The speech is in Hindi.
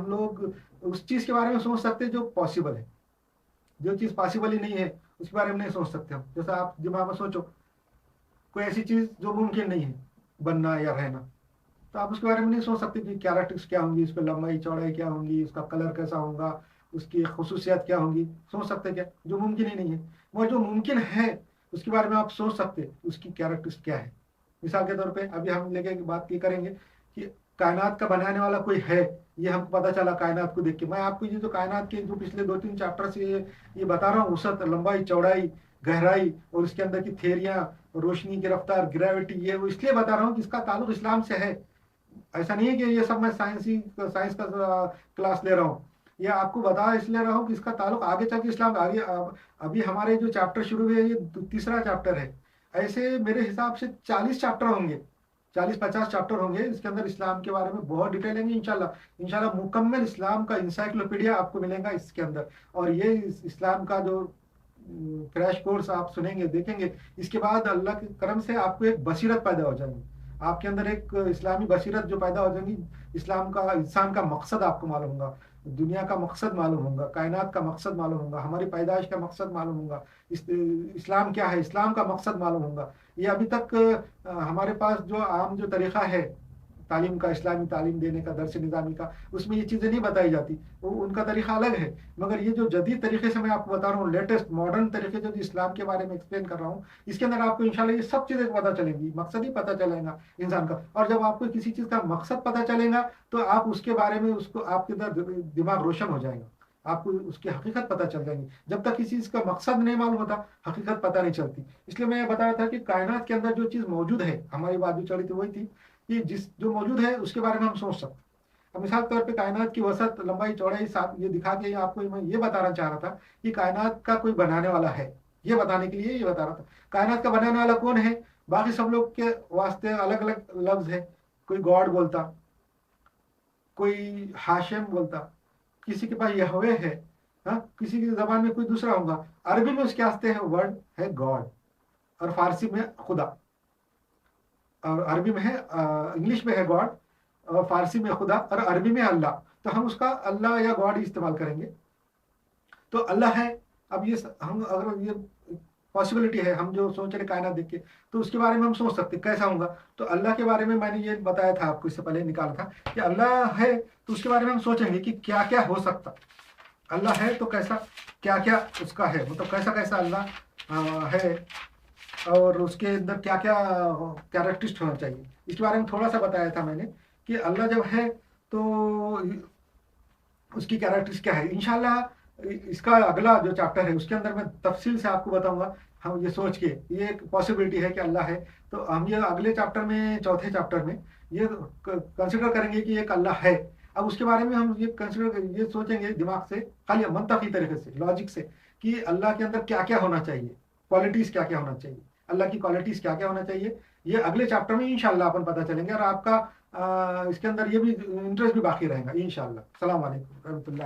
हम लोग उस चीज़ के बारे में सोच सकते हैं जो पॉसिबल है। जो चीज़ पॉसिबल ही नहीं है, उसके बारे में नहीं सोच सकते हम। जैसा आप दिमाग में सोचो, कोई ऐसी चीज़ जो मुमकिन नहीं है बनना या रहना, तो आप उसके बारे में नहीं सोच सकते कि कैरेक्टर्स क्या होंगी, उसकी लंबाई चौड़ाई क्या होंगी, उसका कलर कैसा होगा, उसकी खसूसियात क्या होंगी। सोच सकते क्या? जो मुमकिन ही नहीं है। मगर जो मुमकिन है उसके बारे में आप सोच सकते, उसकी कैरेक्टर्स क्या है। मिसाल के तौर पे अभी हम लेके बात की करेंगे कि कायनात का बनाने वाला कोई है। ये हमको पता चला कायनात को देख के। मैं आपको ये जो कायनात के जो पिछले 2-3 चैप्टर से ये बता रहा हूँ, वसत, लंबाई, चौड़ाई, गहराई और इसके अंदर की थेरियां, रोशनी की रफ्तार, ग्रेविटी, ये वो इसलिए बता रहा हूँ कि इसका ताल्लुक इस्लाम से है। ऐसा नहीं है कि ये सब मैं साइंस का क्लास ले रहा हूँ। ये आपको बता इसलिए रहा हूँ कि इसका ताल्लुक आगे चल के इस्लाम आगे अभी हमारे जो चैप्टर शुरू हुए, ये तीसरा चैप्टर है। ऐसे मेरे हिसाब से 40 चैप्टर होंगे, 40-50 चैप्टर होंगे। इसके अंदर इस्लाम के बारे में बहुत डिटेल है। इंशाल्लाह इंशाल्लाह मुकम्मल इस्लाम का इंसाइक्लोपीडिया आपको मिलेगा इसके अंदर। और ये इस्लाम का जो क्रैश कोर्स आप सुनेंगे, देखेंगे, इसके बाद अल्लाह के करम से आपको एक बसीरत पैदा हो जाएगी। आपके अंदर एक इस्लामी बसीरत जो पैदा हो जाएगी। इस्लाम का, इंसान का मकसद आपको मालूम होगा, दुनिया का मकसद मालूम होगा, कायनात का मकसद मालूम होगा, हमारी पैदाइश का मकसद मालूम होगा, इस्लाम क्या है, इस्लाम का मकसद मालूम होगा। ये अभी तक हमारे पास जो आम जो तरीका है तालीम का, इस्लामी तालीम देने का, दरस निज़ामी का, उसमें ये चीज़ें नहीं बताई जाती। वो उनका तरीका अलग है। मगर ये जो जदीद तरीके से मैं आपको बता रहा हूँ, लेटेस्ट मॉडर्न तरीके से जो इस्लाम के बारे में एक्सप्लेन कर रहा हूँ, इसके अंदर आपको इंशाल्लाह ये सब चीज़ें पता चलेंगी। मकसद ही पता चलेगा इंसान का। और जब आपको किसी चीज़ का मकसद पता चलेगा तो आप उसके बारे में, उसको आपके अंदर दिमाग रोशन हो जाएगा। आपको उसकी हकीकत पता चल जाएगी। जब तक किसी चीज़ का मकसद नहीं मालूम होता, हकीकत पता नहीं चलती। इसलिए मैं ये बता रहा था कि कायनात के अंदर जो चीज़ मौजूद है, हमारी बात जो चली थी वही थी कि जिस जो मौजूद है उसके बारे में हम सोच सकते। अब मिसाल के तौर पे कायनात की वसत, लंबाई, चौड़ाई साथ ये दिखा के आपको मैं ये बताना चाह रहा था कि कायनात का कोई बनाने वाला है। ये बताने के लिए ये बता रहा था। कायनात का बनाने वाला कौन है? बाकी सब लोग के वास्ते अलग अलग लफ्ज है। कोई गॉड बोलता, कोई हाशिम बोलता, किसी के पास यहवे है, हाँ, किसी की जबान में कोई दूसरा होगा। अरबी में उसके वास्ते है वर्ड है गॉड, और फारसी में खुदा, और अरबी में है, इंग्लिश में है गॉड, और फारसी में खुदा, और अरबी में अल्लाह। तो हम उसका अल्लाह या गॉड ही इस्तेमाल करेंगे। तो अल्लाह है। अब ये हम अगर ये पॉसिबिलिटी है, हम जो सोच रहे कायनात देख के, तो उसके बारे में हम सोच सकते कैसा होगा। तो अल्लाह के बारे में मैंने ये बताया था आपको, इससे पहले निकाला था कि अल्लाह है। तो उसके बारे में हम सोचेंगे कि क्या क्या हो सकता। अल्लाह है तो कैसा, क्या क्या उसका है, मतलब कैसा कैसा अल्लाह है, और उसके अंदर क्या क्या कैरेक्टरिस्ट होना चाहिए। इसके बारे में थोड़ा सा बताया था मैंने कि अल्लाह जब है तो उसकी कैरेक्टर्स क्या है। इंशाल्लाह इसका अगला जो चैप्टर है उसके अंदर मैं तफसील से आपको बताऊंगा। हम ये सोच के, ये एक पॉसिबिलिटी है कि अल्लाह है, तो हम ये अगले चैप्टर में, चौथे चैप्टर में ये कंसिडर करेंगे कि एक अल्लाह है। अब उसके बारे में हम ये कंसिडर, ये सोचेंगे दिमाग से, खाली मंतकी तरीके से, लॉजिक से, कि अल्लाह के अंदर क्या क्या होना चाहिए, क्वालिटीज क्या क्या होना चाहिए, अल्लाह की क्वालिटीज क्या क्या होना चाहिए। ये अगले चैप्टर में इंशाल्लाह अपन पता चलेंगे। और आपका इसके अंदर ये भी इंटरेस्ट भी बाकी रहेगा इंशाल्लाह। सलाम वालेकुम रहमतुल्लाह।